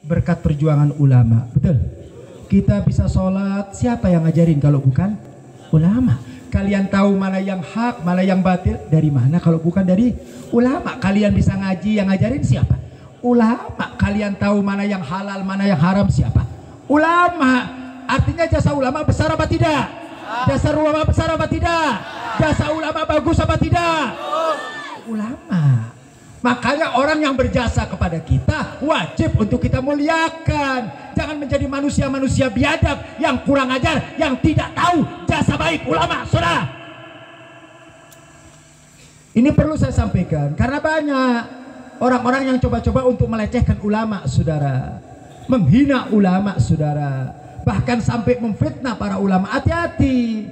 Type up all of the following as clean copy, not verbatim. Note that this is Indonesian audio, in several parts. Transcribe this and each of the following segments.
berkat perjuangan ulama. Betul. Kita bisa sholat, siapa yang ngajarin kalau bukan ulama? Kalian tahu mana yang hak, mana yang batil dari mana kalau bukan dari ulama? Kalian bisa ngaji, yang ngajarin siapa? Ulama. Kalian tahu mana yang halal, mana yang haram, siapa? Ulama. Artinya jasa ulama besar apa tidak? Jasa ulama besar apa tidak? Jasa ulama bagus apa tidak? Ulama. Makanya orang yang berjasa kepada kita wajib untuk kita muliakan. Jangan menjadi manusia-manusia biadab yang kurang ajar, yang tidak tahu jasa baik ulama, saudara. Ini perlu saya sampaikan karena banyak orang-orang yang coba-coba untuk melecehkan ulama, saudara. Menghina ulama, saudara. Bahkan sampai memfitnah para ulama. Hati-hati.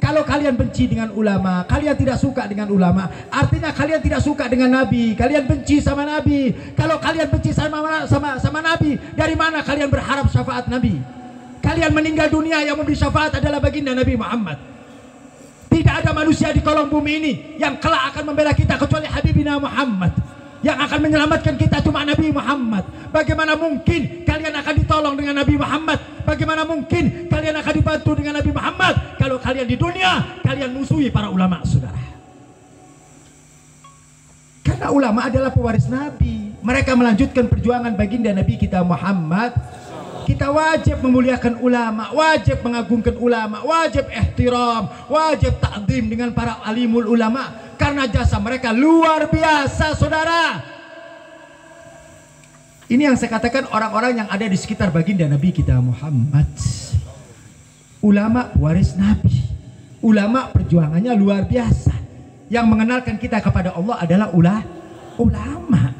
Kalau kalian benci dengan ulama, kalian tidak suka dengan ulama, artinya kalian tidak suka dengan Nabi, kalian benci sama Nabi. Kalau kalian benci sama Nabi, dari mana kalian berharap syafaat Nabi? Kalian meninggal dunia, yang memberi syafaat adalah baginda Nabi Muhammad. Tidak ada manusia di kolong bumi ini yang kelak akan membela kita kecuali Habibina Muhammad. Yang akan menyelamatkan kita cuma Nabi Muhammad. Bagaimana mungkin kalian akan ditolong dengan Nabi Muhammad? Bagaimana mungkin kalian akan dibantu dengan Nabi Muhammad kalau kalian di dunia kalian musuhi para ulama, saudara? Karena ulama adalah pewaris Nabi. Mereka melanjutkan perjuangan baginda Nabi kita Muhammad. Kita wajib memuliakan ulama, wajib mengagungkan ulama, wajib ihtiram, wajib ta'zim dengan para alimul ulama karena jasa mereka luar biasa, saudara. Ini yang saya katakan orang-orang yang ada di sekitar baginda Nabi kita Muhammad. Ulama waris Nabi. Ulama perjuangannya luar biasa. Yang mengenalkan kita kepada Allah adalah ulama.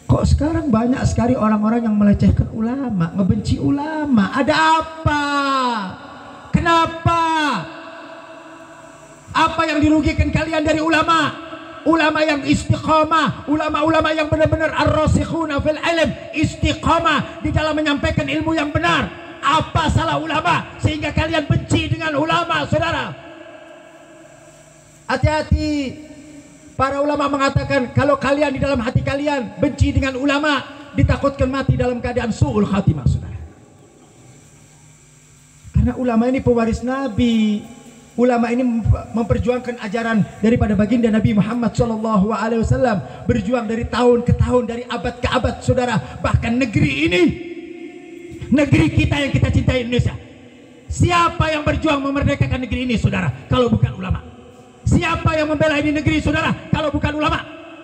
Kok sekarang banyak sekali orang-orang yang melecehkan ulama, ngebenci ulama? Ada apa? Kenapa? Apa yang dirugikan kalian dari ulama? Ulama yang istiqamah, ulama-ulama yang benar-benar ar-rasikhuna fil ilm, istiqamah di dalam menyampaikan ilmu yang benar. Apa salah ulama sehingga kalian benci dengan ulama, saudara? Hati-hati. Para ulama mengatakan kalau kalian di dalam hati kalian benci dengan ulama, ditakutkan mati dalam keadaan su'ul khatimah, saudara. Karena ulama ini pewaris Nabi. Ulama ini memperjuangkan ajaran daripada baginda Nabi Muhammad SAW, berjuang dari tahun ke tahun, dari abad ke abad, saudara. Bahkan negeri ini, negeri kita yang kita cintai, Indonesia, siapa yang berjuang memerdekakan negeri ini, saudara, kalau bukan ulama? Siapa yang membela ini negeri, saudara, kalau bukan ulama?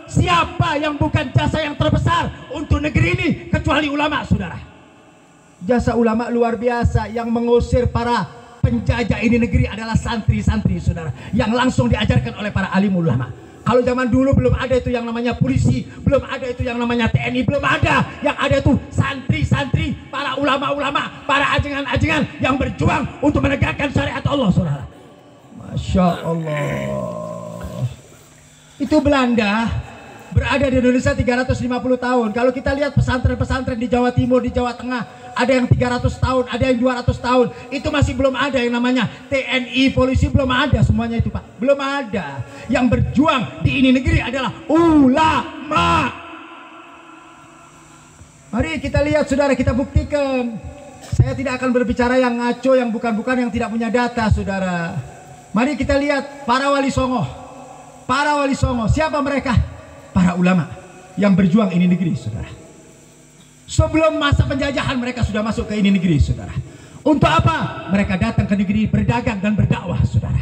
Siapa yang bukan jasa yang terbesar untuk negeri ini kecuali ulama, saudara? Jasa ulama luar biasa. Yang mengusir para penjajah ini negeri adalah santri-santri, saudara, yang langsung diajarkan oleh para alim ulama. Kalau zaman dulu belum ada itu yang namanya polisi, belum ada itu yang namanya TNI, belum ada. Yang ada itu santri-santri, para ulama-ulama, para ajengan-ajengan yang berjuang untuk menegakkan syariat Allah, saudara. Masya Allah. Itu Belanda berada di Indonesia 350 tahun. Kalau kita lihat pesantren-pesantren di Jawa Timur, di Jawa Tengah, ada yang 300 tahun, ada yang 200 tahun. Itu masih belum ada yang namanya TNI, polisi, belum ada semuanya itu, Pak. Belum ada. Yang berjuang di ini negeri adalah ulama. Mari kita lihat, saudara, kita buktikan. Saya tidak akan berbicara yang ngaco, yang bukan-bukan, yang tidak punya data, saudara. Mari kita lihat para wali songo. Para wali songo, siapa mereka? Para ulama yang berjuang ini negeri, saudara. Sebelum masa penjajahan mereka sudah masuk ke ini negeri, saudara. Untuk apa? Mereka datang ke negeri berdagang dan berdakwah, saudara.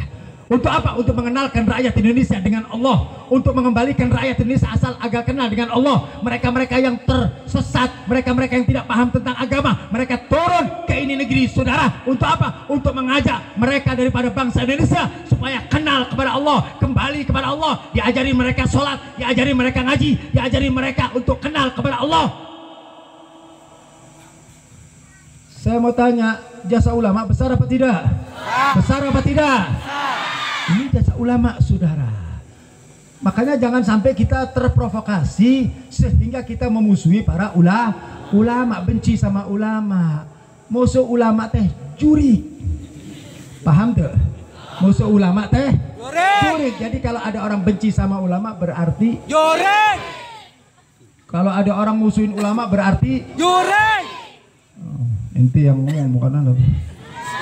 Untuk apa? Untuk mengenalkan rakyat Indonesia dengan Allah, untuk mengembalikan rakyat Indonesia asal agak kenal dengan Allah. Mereka-mereka yang tersesat, mereka-mereka yang tidak paham tentang agama, mereka turun ke ini negeri, saudara. Untuk apa? Untuk mengajak mereka daripada bangsa Indonesia supaya kenal kepada Allah, kembali kepada Allah, diajari mereka sholat, diajari mereka ngaji, diajari mereka untuk kenal kepada Allah. Saya mau tanya, jasa ulama besar apa tidak? Besar apa tidak? Ini jasa ulama, saudara. Makanya jangan sampai kita terprovokasi sehingga kita memusuhi para ulama, benci sama ulama. Musuh ulama teh juri. Paham tuh? Musuh ulama teh juri. Jadi kalau ada orang benci sama ulama berarti juri. Kalau ada orang musuhin ulama berarti Jureng. ente yang ngomong bukan anda.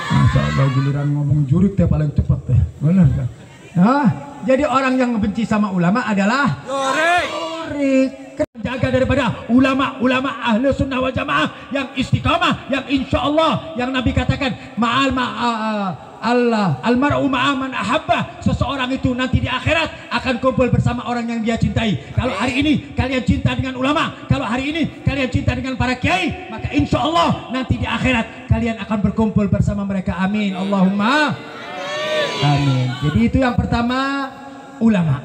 Masa Allah giliran ngomong jurik teh paling cepat teh, benar kan? Nah, jadi orang yang benci sama ulama adalah jurik. Jaga daripada ulama-ulama ahli sunnah wal jamaah yang istiqamah, yang insya Allah yang Nabi katakan Allah almar'u ma'aman ahabba, seseorang itu nanti di akhirat akan kumpul bersama orang yang dia cintai. Kalau hari ini kalian cinta dengan ulama, kalau hari ini kalian cinta dengan para kiai, maka insya Allah nanti di akhirat kalian akan berkumpul bersama mereka. Amin Allahumma amin. Jadi itu yang pertama, ulama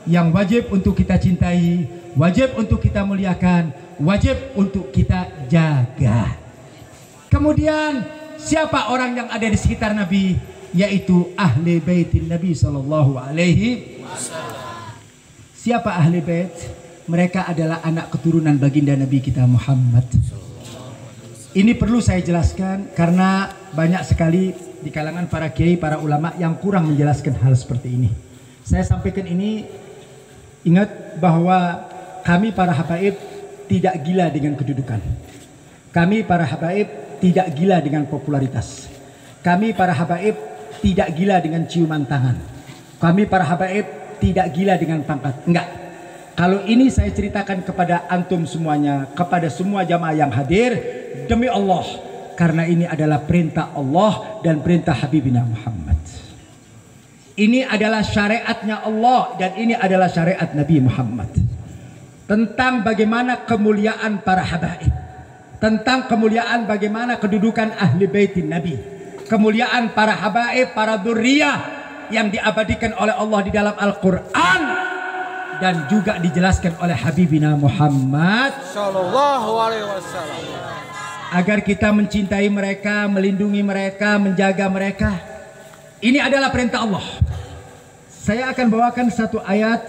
yang wajib untuk kita cintai, wajib untuk kita muliakan, wajib untuk kita jaga. Kemudian siapa orang yang ada di sekitar Nabi? Yaitu ahli baitin Nabi sallallahu alaihi wasallam. Siapa ahli bait? Mereka adalah anak keturunan baginda Nabi kita Muhammad. Ini perlu saya jelaskan karena banyak sekali di kalangan para kiai, para ulama yang kurang menjelaskan hal seperti ini. Saya sampaikan ini, ingat bahwa kami para habaib tidak gila dengan kedudukan. Kami para habaib tidak gila dengan popularitas. Kami para habaib tidak gila dengan ciuman tangan. Kami para habaib tidak gila dengan pangkat. Enggak. Kalau ini saya ceritakan kepada antum semuanya, kepada semua jamaah yang hadir, demi Allah, karena ini adalah perintah Allah dan perintah Habibina Muhammad. Ini adalah syariatnya Allah dan ini adalah syariat Nabi Muhammad. Tentang bagaimana kemuliaan para habaib, tentang kemuliaan bagaimana kedudukan ahli baitin Nabi, kemuliaan para habaib, para dzurriyyah yang diabadikan oleh Allah di dalam Al-Quran dan juga dijelaskan oleh Habibina Muhammad sallallahu alaihi wasallam, agar kita mencintai mereka, melindungi mereka, menjaga mereka. Ini adalah perintah Allah. Saya akan bawakan satu ayat.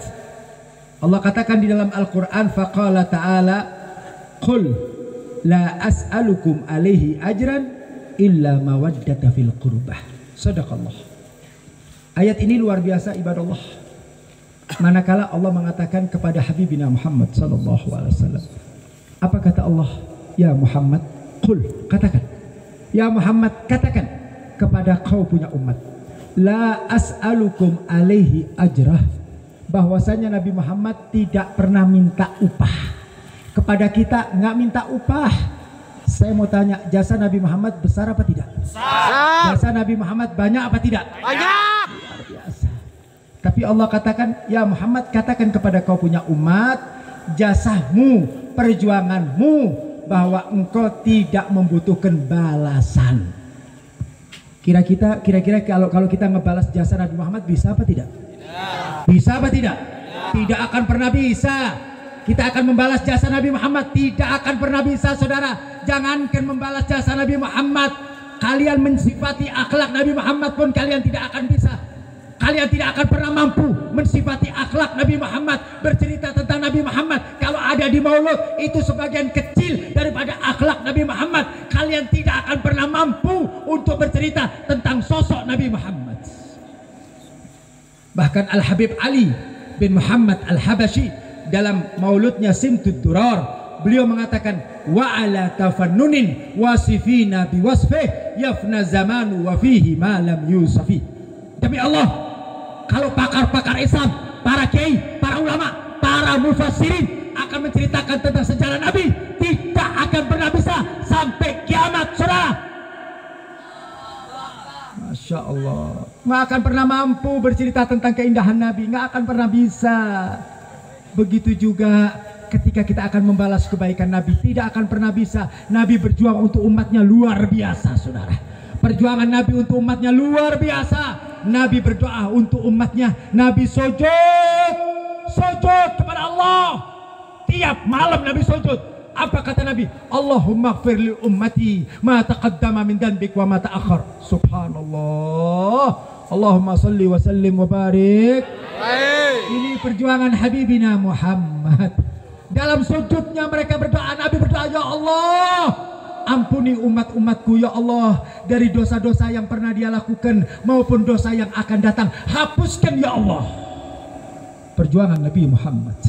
Allah katakan di dalam Al-Quran, faqala ta'ala qul la as'alukum alaihi ajran illa mawaddata fil qurbah. Sadaqallah. Ayat ini luar biasa ibadallah. Manakala Allah mengatakan kepada Habibina Muhammad sallallahu alaihi wasallam, apa kata Allah? Ya Muhammad, qul, katakan. Ya Muhammad, katakan kepada kau punya umat, la as'alukum alaihi ajrah, bahwasanya Nabi Muhammad tidak pernah minta upah. Kepada kita nggak minta upah. Saya mau tanya, jasa Nabi Muhammad besar apa tidak? Besar. Jasa Nabi Muhammad banyak apa tidak? Banyak. Luar biasa. Tapi Allah katakan, ya Muhammad, katakan kepada kau punya umat, jasamu, perjuanganmu, bahwa engkau tidak membutuhkan balasan. Kira-kira kalau kita ngebalas jasa Nabi Muhammad bisa apa tidak? Tidak. Bisa apa tidak? Tidak akan pernah bisa. Kita akan membalas jasa Nabi Muhammad, tidak akan pernah bisa, saudara. Jangankan membalas jasa Nabi Muhammad, kalian mensifati akhlak Nabi Muhammad pun kalian tidak akan bisa. Kalian tidak akan pernah mampu mensifati akhlak Nabi Muhammad, bercerita tentang Nabi Muhammad. Kalau ada di maulud, itu sebagian kecil daripada akhlak Nabi Muhammad. Kalian tidak akan pernah mampu untuk bercerita tentang sosok Nabi Muhammad. Bahkan Al-Habib Ali bin Muhammad Al-Habashi dalam mauludnya Simtud Durar, beliau mengatakan, wa ala tafannunin wasifina biwasfih yafna zamanu wa fihi ma lam yusafi. Demi Allah, kalau pakar-pakar Islam, para kiai, para ulama, para mufassirin akan menceritakan tentang sejarah Nabi, tidak akan pernah bisa sampai kiamat, saudara. Masya Allah, nggak akan pernah mampu bercerita tentang keindahan Nabi, nggak akan pernah bisa. Begitu juga ketika kita akan membalas kebaikan Nabi, tidak akan pernah bisa. Nabi berjuang untuk umatnya luar biasa, saudara. Perjuangan Nabi untuk umatnya luar biasa. Nabi berdoa untuk umatnya. Nabi sujud kepada Allah. Tiap malam Nabi sujud. Apa kata Nabi? Allahumma ighfir li ummati ma taqaddama min dhanbik wa ma ta'akhkhar. Subhanallah. Allahumma salli wa sallim wa barik. Ini perjuangan Habibina Muhammad. Dalam sujudnya mereka berdoa, Nabi berdoa, ya Allah, ampuni umat-umatku ya Allah dari dosa-dosa yang pernah dia lakukan maupun dosa yang akan datang. Hapuskan ya Allah. Perjuangan Nabi Muhammad,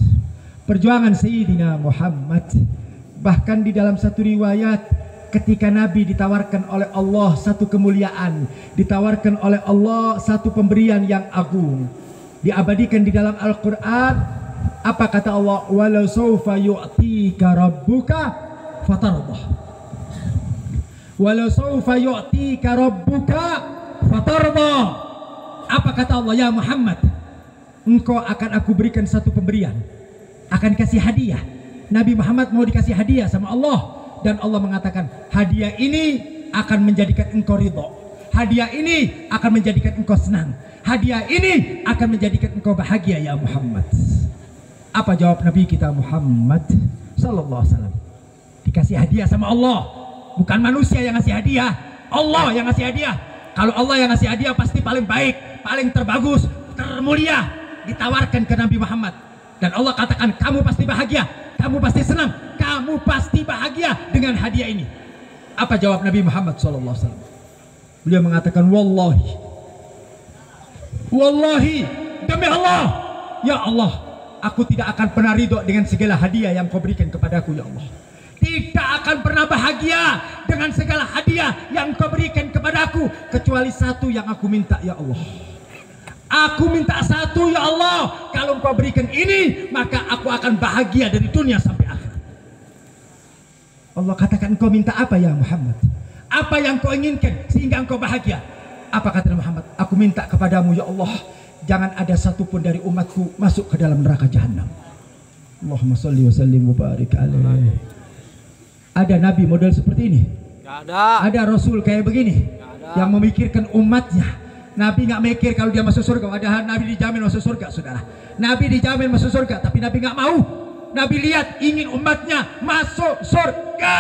perjuangan Sayyidina Muhammad. Bahkan di dalam satu riwayat, ketika Nabi ditawarkan oleh Allah satu kemuliaan, ditawarkan oleh Allah satu pemberian yang agung, diabadikan di dalam Al-Quran. Apa kata Allah? Walau sawfa yu'tika rabbuka fatardah. Walau sawfa yu'tika rabbuka fatardah. Apa kata Allah? Ya Muhammad, engkau akan aku berikan satu pemberian, akan kasih hadiah. Nabi Muhammad mau dikasih hadiah sama Allah, dan Allah mengatakan hadiah ini akan menjadikan engkau ridho, hadiah ini akan menjadikan engkau senang, hadiah ini akan menjadikan engkau bahagia ya Muhammad. Apa jawab Nabi kita Muhammad sallallahu alaihi wasallam? Dikasih hadiah sama Allah, bukan manusia yang ngasih hadiah, Allah yang ngasih hadiah. Kalau Allah yang ngasih hadiah pasti paling baik, paling terbagus, termulia, ditawarkan ke Nabi Muhammad. Dan Allah katakan kamu pasti bahagia, kamu pasti senang, kamu pasti bahagia dengan hadiah ini. Apa jawab Nabi Muhammad SAW? Beliau mengatakan wallahi, wallahi, demi Allah, ya Allah, aku tidak akan pernah ridho dengan segala hadiah yang kau berikan kepadaku ya Allah. Tidak akan pernah bahagia dengan segala hadiah yang kau berikan kepadaku, kecuali satu yang aku minta ya Allah. Aku minta satu ya Allah, kalau engkau berikan ini maka aku akan bahagia dari dunia sampai akhirat. Allah katakan engkau minta apa ya Muhammad? Apa yang kau inginkan sehingga engkau bahagia? Apa kata Muhammad? Aku minta kepadamu ya Allah, jangan ada satupun dari umatku masuk ke dalam neraka jahanam. Allahumma sholli wa sallim wa barik alaihi. Ada nabi model seperti ini? Gak ada. Ada rasul kayak begini yang memikirkan umatnya. Nabi nggak mikir kalau dia masuk surga. Padahal Nabi dijamin masuk surga, saudara. Nabi dijamin masuk surga, tapi Nabi nggak mau. Nabi lihat ingin umatnya masuk surga.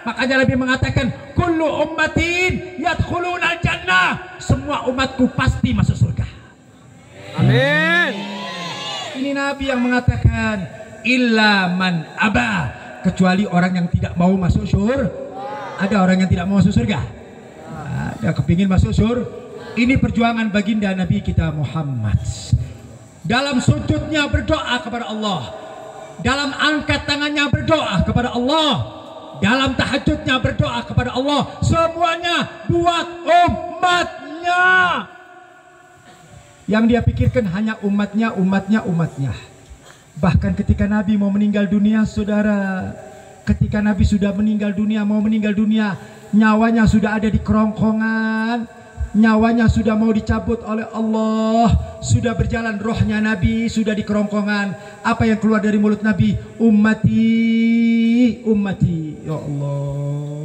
Makanya Nabi mengatakan, kullu ummatin yadkhuluna jannah. Semua umatku pasti masuk surga. Amin. Ini Nabi yang mengatakan, illa man aba, kecuali orang yang tidak mau masuk surga. Ada orang yang tidak mau masuk surga? Ada kepingin masuk surga. Ini perjuangan baginda Nabi kita Muhammad. Dalam sujudnya berdoa kepada Allah, dalam angkat tangannya berdoa kepada Allah, dalam tahajudnya berdoa kepada Allah. Semuanya buat umatnya. Yang dia pikirkan hanya umatnya, umatnya, umatnya. Bahkan ketika Nabi mau meninggal dunia, saudara, ketika Nabi sudah meninggal dunia, mau meninggal dunia, nyawanya sudah ada di kerongkongan, nyawanya sudah mau dicabut oleh Allah, sudah berjalan rohnya Nabi, sudah di kerongkongan. Apa yang keluar dari mulut Nabi? Ummati, ummati, ya Allah.